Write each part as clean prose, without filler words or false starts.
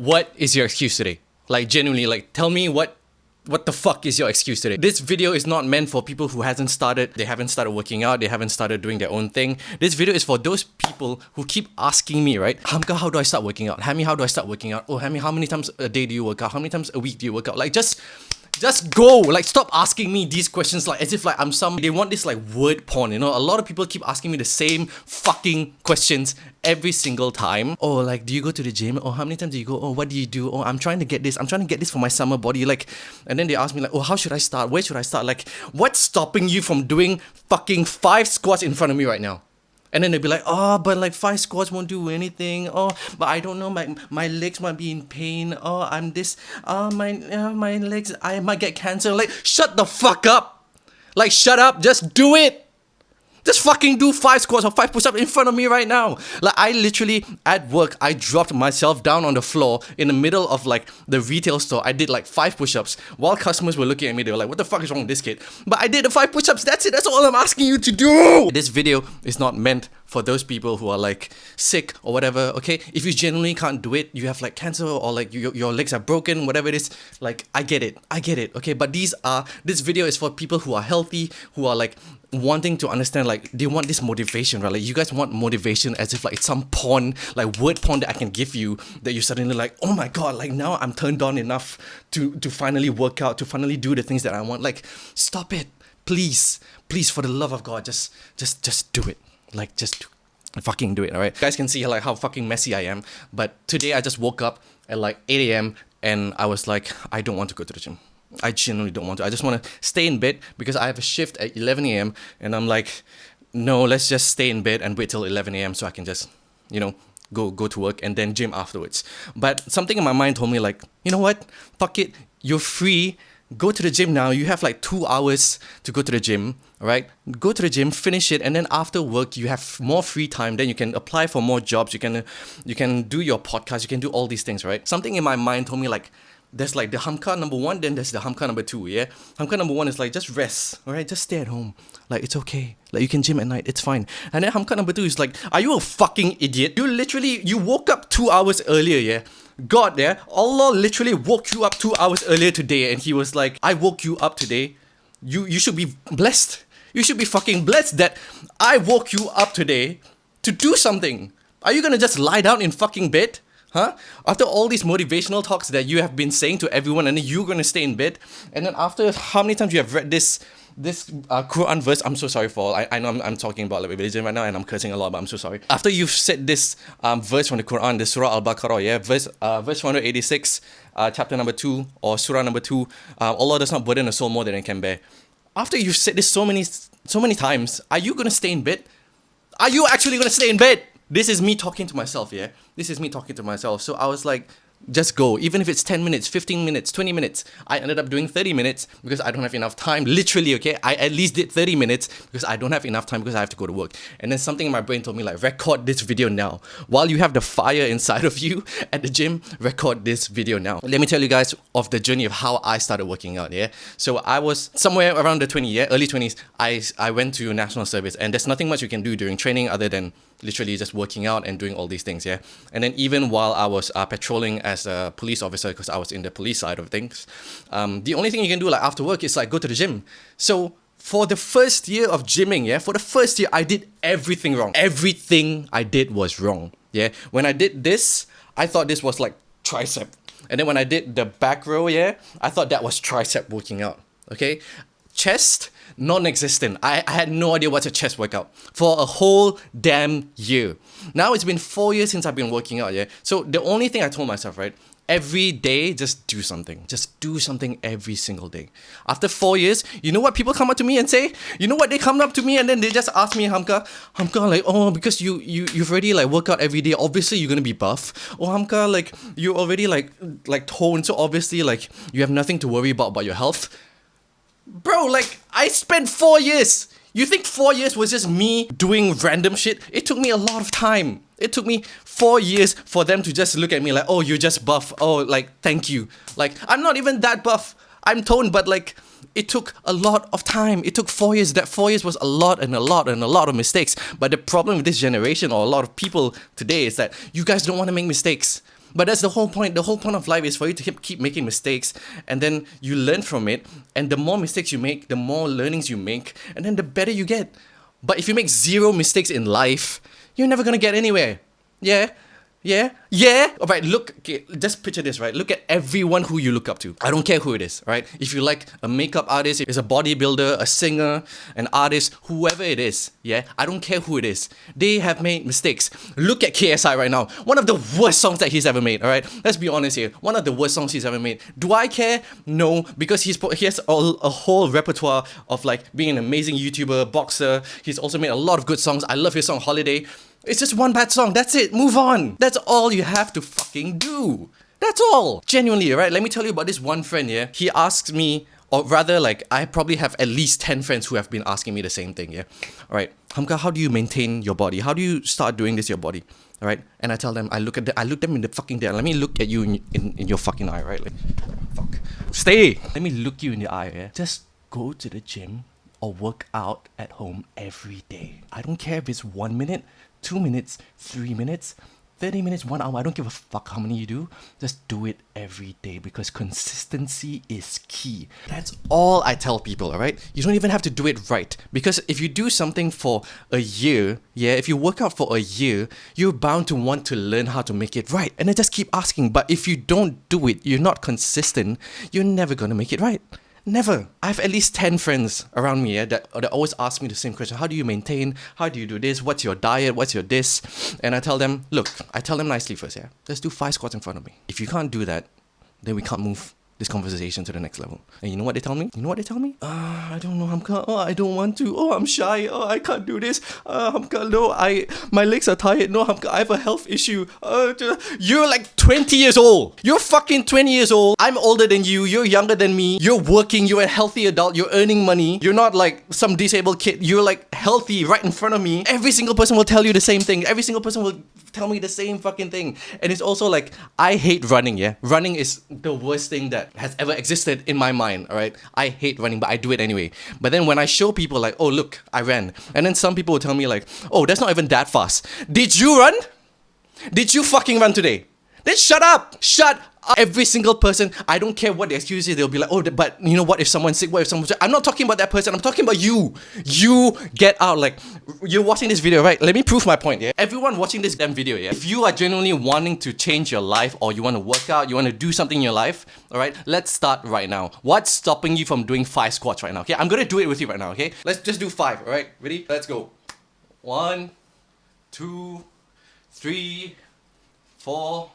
What is your excuse today? Like genuinely, like tell me what the fuck is your excuse today? This video is not meant for people who haven't started working out, they haven't started doing their own thing. This video is for those people who keep asking me, right? Hamka, how do I start working out? Hammy, how do I start working out? Oh, Hammy, how many times a day do you work out? How many times a week do you work out? Like just go. Like stop asking me these questions like as if like I'm some. They want this like word porn, you know? A lot of people keep asking me the same fucking questions every single time. Oh, like do you go to the gym? Oh, how many times do you go? Oh, what do you do? Oh, I'm trying to get this for my summer body. Like, and then they ask me like, oh, how should I start? Where should I start? Like, what's stopping you from doing fucking 5 squats in front of me right now? And then they'll be like, oh, but like 5 squats won't do anything. Oh, but I don't know, my legs might be in pain. Oh, I'm this. My legs, I might get cancer. Like, shut the fuck up. Like, shut up. Just do it. Just fucking do 5 squats or 5 push-ups in front of me right now. Like, I literally, at work, I dropped myself down on the floor in the middle of, like, the retail store. I did, like, 5 push-ups. While customers were looking at me, they were like, what the fuck is wrong with this kid? But I did the 5 push-ups. That's it. That's all I'm asking you to do. This video is not meant for those people who are, like, sick or whatever, okay? If you genuinely can't do it, you have, like, cancer or, like, your legs are broken, whatever it is, like, I get it, okay? But this video is for people who are healthy, who are, like, wanting to understand, like, they want this motivation, right? Like, you guys want motivation as if, like, it's some porn, like, word porn that I can give you, that you're suddenly like, oh my god, like, now I'm turned on enough to finally work out, to finally do the things that I want. Like, stop it. Please, for the love of God, just do it. Like, just fucking do it, alright? You guys can see, like, how fucking messy I am, but today I just woke up at, like, 8 a.m. and I was like, I don't want to go to the gym. I genuinely don't want to. I just want to stay in bed because I have a shift at 11 a.m. and I'm like, no, let's just stay in bed and wait till 11 a.m. so I can just, you know, go to work and then gym afterwards. But something in my mind told me like, you know what? Fuck it. You're free. Go to the gym now. You have like 2 hours to go to the gym, right? Go to the gym, finish it, and then after work you have more free time. Then you can apply for more jobs. You can do your podcast. You can do all these things, right? Something in my mind told me like, there's like the Hamka number 1, then there's the Hamka number 2, yeah? Hamka number 1 is like, just rest, alright? Just stay at home. Like, it's okay. Like, you can gym at night, it's fine. And then Hamka number 2 is like, are you a fucking idiot? You woke up 2 hours earlier, yeah? God, yeah? Allah literally woke you up 2 hours earlier today, and he was like, I woke you up today. You should be blessed. You should be fucking blessed that I woke you up today to do something. Are you gonna just lie down in fucking bed? Huh? After all these motivational talks that you have been saying to everyone, and then you're gonna stay in bed, and then after how many times you have read this Quran verse, I'm so sorry for, I know I'm talking about like religion right now and I'm cursing a lot, but I'm so sorry. After you've said this verse from the Quran, the Surah Al-Baqarah, yeah, verse 186, chapter number 2 or Surah number 2, Allah does not burden a soul more than it can bear. After you've said this so many times, are you gonna stay in bed? Are you actually gonna stay in bed? This is me talking to myself, yeah? This is me talking to myself. So I was like, just go. Even if it's 10 minutes, 15 minutes, 20 minutes. I ended up doing 30 minutes because I don't have enough time. Literally, okay? I at least did 30 minutes because I don't have enough time because I have to go to work. And then something in my brain told me like, record this video now. While you have the fire inside of you at the gym, record this video now. Let me tell you guys of the journey of how I started working out, yeah? So I was somewhere around the 20s, yeah? Early 20s. I went to national service and there's nothing much you can do during training other than literally just working out and doing all these things, yeah? And then even while I was patrolling as a police officer, because I was in the police side of things, the only thing you can do like after work is like go to the gym. So for the first year of gymming, yeah, for the first year, I did everything wrong. Everything I did was wrong, yeah? When I did this, I thought this was like tricep. And then when I did the back row, yeah, I thought that was tricep working out, okay? Chest, non-existent. I had no idea what's a chest workout for a whole damn year. Now it's been 4 years since I've been working out, yeah? So the only thing I told myself, right? Every day, just do something. Just do something every single day. After 4 years, you know what people come up to me and say? You know what they come up to me and then they just ask me, Hamka, like, oh, because you've already like work out every day, obviously you're gonna be buff. Oh, Hamka, like, you're already like toned, so obviously like you have nothing to worry about your health. Bro, like, I spent 4 years. You think 4 years was just me doing random shit? It took me a lot of time. It took me 4 years for them to just look at me like, oh, you're just buff. Oh, like, thank you. Like, I'm not even that buff. I'm toned, but like, it took a lot of time. It took 4 years. That 4 years was a lot of mistakes. But the problem with this generation or a lot of people today is that you guys don't want to make mistakes. But that's the whole point. The whole point of life is for you to keep making mistakes, and then you learn from it. And the more mistakes you make, the more learnings you make, and then the better you get. But if you make zero mistakes in life, you're never gonna get anywhere. Yeah? Yeah? Yeah? Alright, look, okay, just picture this, right? Look at everyone who you look up to. I don't care who it is, right? If you like a makeup artist, if it's a bodybuilder, a singer, an artist, whoever it is, yeah? I don't care who it is. They have made mistakes. Look at KSI right now. One of the worst songs that he's ever made, alright? Let's be honest here. One of the worst songs he's ever made. Do I care? No, because he has a whole repertoire of like being an amazing YouTuber, boxer. He's also made a lot of good songs. I love his song Holiday. It's just one bad song. That's it. Move on. That's all you have to fucking do. That's all. Genuinely, right? Let me tell you about this one friend, yeah? He asks me, or rather, like, I probably have at least 10 friends who have been asking me the same thing, yeah? Alright, Hamka, how do you maintain your body? How do you start doing this to your body? Alright? And I tell them, I look them in the fucking eye. Let me look at you in your fucking eye, right? Like, fuck. Stay! Let me look you in the eye, yeah? Just go to the gym or work out at home every day. I don't care if it's 1 minute, 2 minutes, 3 minutes, 30 minutes, 1 hour. I don't give a fuck how many you do. Just do it every day because consistency is key. That's all I tell people, alright? You don't even have to do it right. Because if you do something for a year, yeah, if you work out for a year, you're bound to want to learn how to make it right. And then just keep asking. But if you don't do it, you're not consistent, you're never gonna make it right. Never. I have at least 10 friends around me that always ask me the same question. How do you maintain? How do you do this? What's your diet? What's your this? And I tell them, look, I tell them nicely first, yeah. Let's do 5 squats in front of me. If you can't do that, then we can't move this conversation to the next level. And you know what they tell me? You know what they tell me? I don't know, Hamka. Oh, I don't want to. Oh, I'm shy. Oh, I can't do this. Hamka, no, my legs are tired. No, Hamka, I have a health issue. You're like 20 years old. You're fucking 20 years old. I'm older than you. You're younger than me. You're working. You're a healthy adult. You're earning money. You're not like some disabled kid. You're like healthy right in front of me. Every single person will tell you the same thing. Every single person will tell me the same fucking thing. And it's also like, I hate running, yeah? Running is the worst thing that has ever existed in my mind, alright? I hate running, but I do it anyway. But then when I show people like, oh look, I ran. And then some people will tell me like, oh, that's not even that fast. Did you run? Did you fucking run today? Then shut up! Shut up! Every single person, I don't care what the excuse is, they'll be like, oh, but you know what if someone's sick? What if someone's sick? I'm not talking about that person, I'm talking about you. You get out, like, you're watching this video, right? Let me prove my point, yeah? Everyone watching this damn video, yeah? If you are genuinely wanting to change your life, or you want to work out, you want to do something in your life, alright? Let's start right now. What's stopping you from doing 5 squats right now, okay? I'm gonna do it with you right now, okay? Let's just do 5, alright? Ready? Let's go. 1, 2, 3, 4,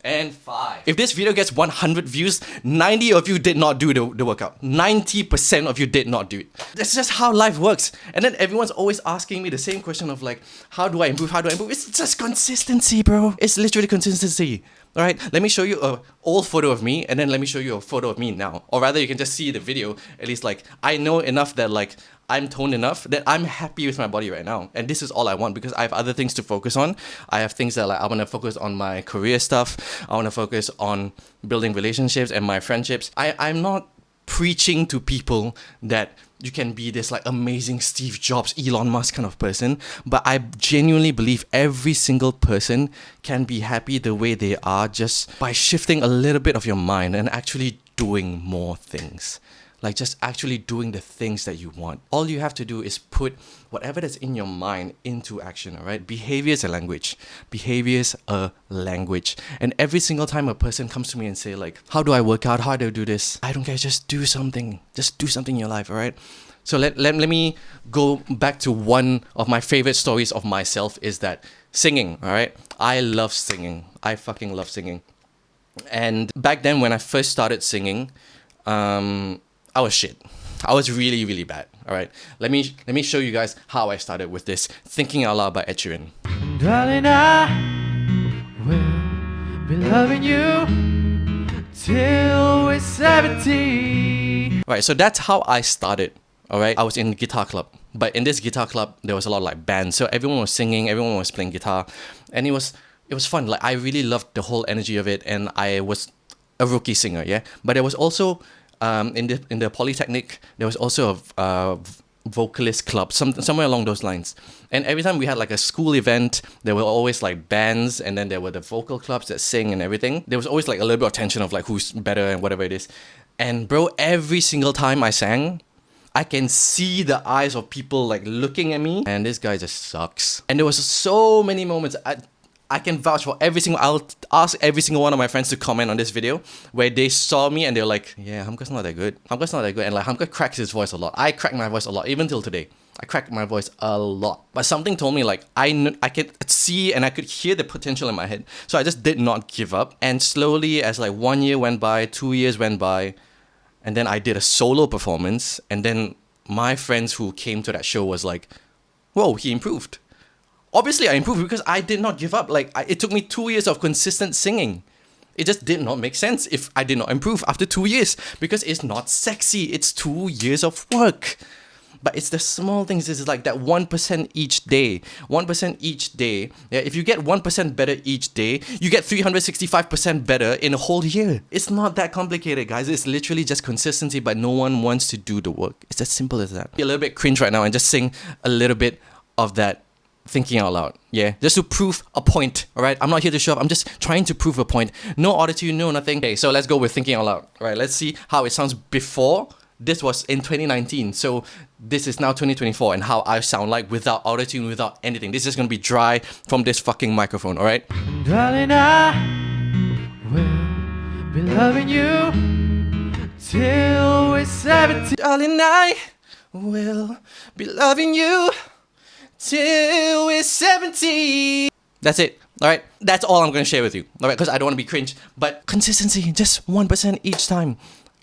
and 5. If this video gets 100 views, 90 of you did not do the workout. 90% of you did not do it. That's just how life works. And then everyone's always asking me the same question of like, how do I improve? How do I improve? It's just consistency, bro. It's literally consistency. Alright, let me show you an old photo of me and then let me show you a photo of me now. Or rather, you can just see the video. At least like, I know enough that like, I'm toned enough that I'm happy with my body right now. And this is all I want because I have other things to focus on. I have things that like, I want to focus on my career stuff. I want to focus on building relationships and my friendships. I'm not preaching to people that you can be this like amazing Steve Jobs, Elon Musk kind of person, but I genuinely believe every single person can be happy the way they are just by shifting a little bit of your mind and actually doing more things. Like just actually doing the things that you want. All you have to do is put whatever that's in your mind into action, alright? Behavior is a language. Behavior is a language. And every single time a person comes to me and say like, how do I work out? How do I do this? I don't care, just do something. Just do something in your life, alright? So let me go back to one of my favorite stories of myself is that singing, alright? I love singing. I fucking love singing. And back then when I first started singing, I was shit. I was really, really bad. All right. Let me show you guys how I started with this Thinking Out Loud by Ed Sheeran. Darling, I will be loving you till we're 70. Right. So that's how I started. All right. I was in guitar club, but in this guitar club there was a lot of like bands. So everyone was singing, everyone was playing guitar, and it was fun. Like I really loved the whole energy of it, and I was a rookie singer. Yeah. But there was also in the Polytechnic, there was also vocalist club, somewhere along those lines. And every time we had like a school event, there were always like bands, and then there were the vocal clubs that sing and everything. There was always like a little bit of tension of like who's better and whatever it is. And bro, every single time I sang, I can see the eyes of people like looking at me, and this guy just sucks. And there was so many moments. I can vouch for every single. I'll ask every single one of my friends to comment on this video where they saw me and they're like, "Yeah, Hamka's not that good. Hamka's not that good." And like Hamka cracks his voice a lot. I crack my voice a lot, even till today. I crack my voice a lot. But something told me like I could see and I could hear the potential in my head. So I just did not give up. And slowly, as like 1 year went by, 2 years went by, and then I did a solo performance, and then my friends who came to that show was like, "Whoa, he improved." Obviously, I improved because I did not give up. Like, it took me 2 years of consistent singing. It just did not make sense if I did not improve after 2 years because it's not sexy. It's 2 years of work. But it's the small things. It's like that 1% each day. 1% each day. Yeah, if you get 1% better each day, you get 365% better in a whole year. It's not that complicated, guys. It's literally just consistency, but no one wants to do the work. It's as simple as that. Be a little bit cringe right now and just sing a little bit of that thinking out loud, yeah, just to prove a point. All right, I'm not here to show up. I'm just trying to prove a point. No autotune, no nothing. Okay, so let's go with thinking out loud. All right, let's see how it sounds before. This was in 2019, so this is now 2024, and how I sound like without autotune, without anything. This is gonna be dry from this fucking microphone. All right. Darling, I will be loving you till we're 70. Darling, I will be loving you till we're 70. That's it. All right. That's all I'm going to share with you. All right. Because I don't want to be cringe. But consistency, just 1% each time.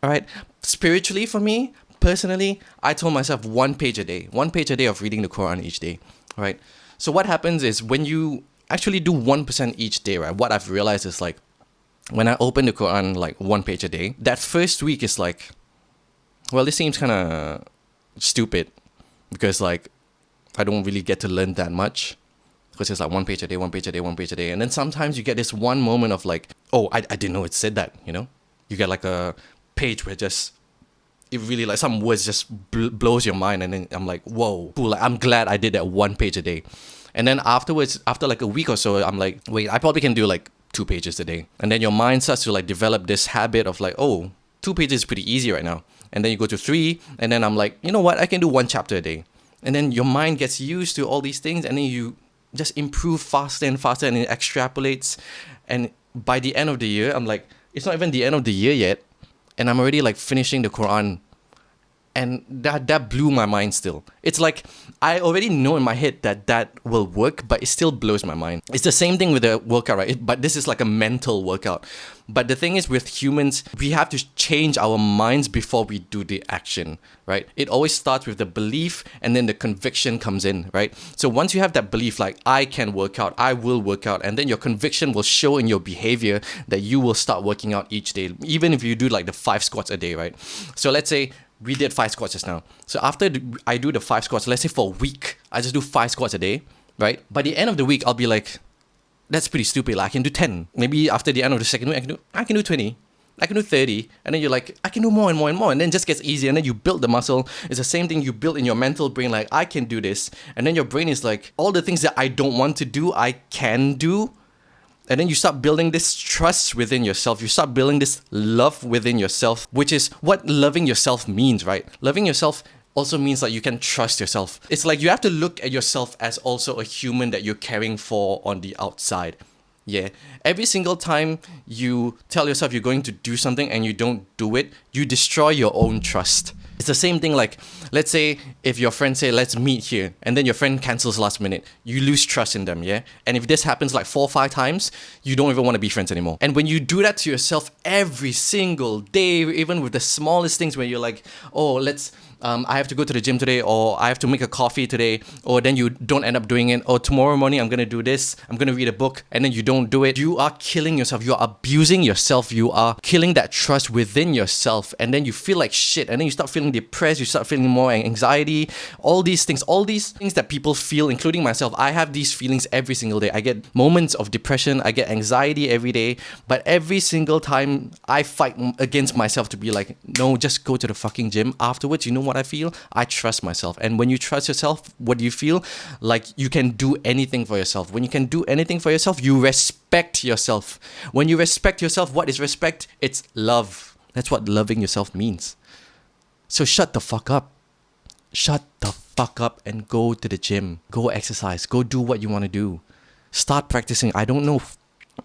All right. Spiritually, for me, personally, I told myself 1 page a day. 1 page a day of reading the Quran each day. All right. So what happens is when you actually do 1% each day, right? What I've realized is like when I open the Quran like 1 page a day, that first week is like, well, this seems kind of stupid because like I don't really get to learn that much because it's like 1 page a day, 1 page a day, 1 page a day. And then sometimes you get this one moment of like, oh, I didn't know it said that, you know? You get like a page where just, it really like some words just blows your mind. And then I'm like, whoa, cool. Like, I'm glad I did that 1 page a day. And then afterwards, after like a week or so, I'm like, wait, I probably can do like 2 pages a day. And then your mind starts to like develop this habit of like, oh, 2 pages is pretty easy right now. And then you go to 3, and then I'm like, you know what? I can do 1 chapter a day. And then your mind gets used to all these things, and then you just improve faster and faster, and it extrapolates. And by the end of the year, I'm like, it's not even the end of the year yet, and I'm already like finishing the Quran. And that blew my mind still. It's like, I already know in my head that will work, but it still blows my mind. It's the same thing with the workout, right? But this is like a mental workout. But the thing is with humans, we have to change our minds before we do the action, right? It always starts with the belief, and then the conviction comes in, right? So once you have that belief, like, I can work out, I will work out, and then your conviction will show in your behavior that you will start working out each day, even if you do like the 5 squats a day, right? So let's say, we did 5 squats just now. So after I do the 5 squats, let's say for a week, I just do 5 squats a day, right? By the end of the week, I'll be like, that's pretty stupid. Like, I can do 10. Maybe after the end of the second week, I can do 20. I can do 30. And then you're like, I can do more and more and more. And then it just gets easier. And then you build the muscle. It's the same thing you build in your mental brain. Like, I can do this. And then your brain is like, all the things that I don't want to do, I can do. And then you start building this trust within yourself. You start building this love within yourself, which is what loving yourself means, right? Loving yourself also means that you can trust yourself. It's like you have to look at yourself as also a human that you're caring for on the outside. Yeah. Every single time you tell yourself you're going to do something and you don't do it, you destroy your own trust. It's the same thing like, let's say if your friend say, let's meet here, and then your friend cancels last minute, you lose trust in them, yeah? And if this happens like 4 or 5 times, you don't even want to be friends anymore. And when you do that to yourself every single day, even with the smallest things where you're like, oh, I have to go to the gym today, or I have to make a coffee today, or then you don't end up doing it, or tomorrow morning I'm going to do this, I'm going to read a book, and then you don't do it. You are killing yourself. You are abusing yourself. You are killing that trust within yourself, and then you feel like shit, and then you start feeling feeling depressed, you start feeling more anxiety, all these things that people feel, including myself. I have these feelings every single day. I get moments of depression, I get anxiety every day, but every single time I fight against myself to be like, no, just go to the fucking gym. Afterwards, you know what I feel? I trust myself. And when you trust yourself, what do you feel? Like you can do anything for yourself. When you can do anything for yourself, you respect yourself. When you respect yourself, what is respect? It's love. That's what loving yourself means. So shut the fuck up. Shut the fuck up and go to the gym. Go exercise. Go do what you want to do. Start practicing. I don't know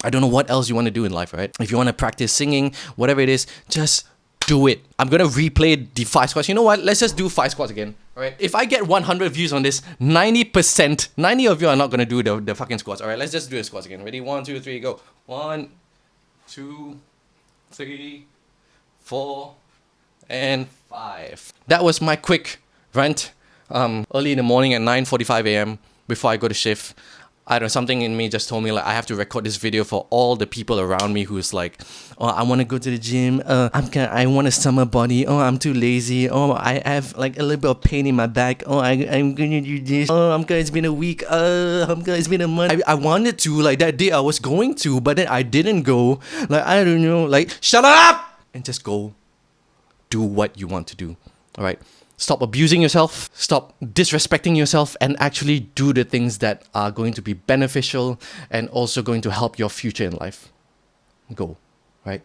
what else you want to do in life, right? If you want to practice singing, whatever it is, just do it. I'm going to replay the 5 squats. You know what? Let's just do 5 squats again. All right. If I get 100 views on this, 90% of you are not going to do the fucking squats. All right. Let's just do the squats again. Ready? 1, 2, 3, go. 1, 2, 3, 4, and 5. That was my quick rant. Early in the morning at 9:45 a.m. before I go to shift. I don't know, something in me just told me like I have to record this video for all the people around me who's like, oh, I want to go to the gym. I want a summer body. Oh, I'm too lazy. Oh, I have like a little bit of pain in my back. Oh, I'm gonna do this. Oh, it's been a week. It's been a month. I wanted to, like that day I was going to, but then I didn't go. Like, I don't know, like shut up and just go do what you want to do. All right. Stop abusing yourself, stop disrespecting yourself, and actually do the things that are going to be beneficial and also going to help your future in life. Go, right?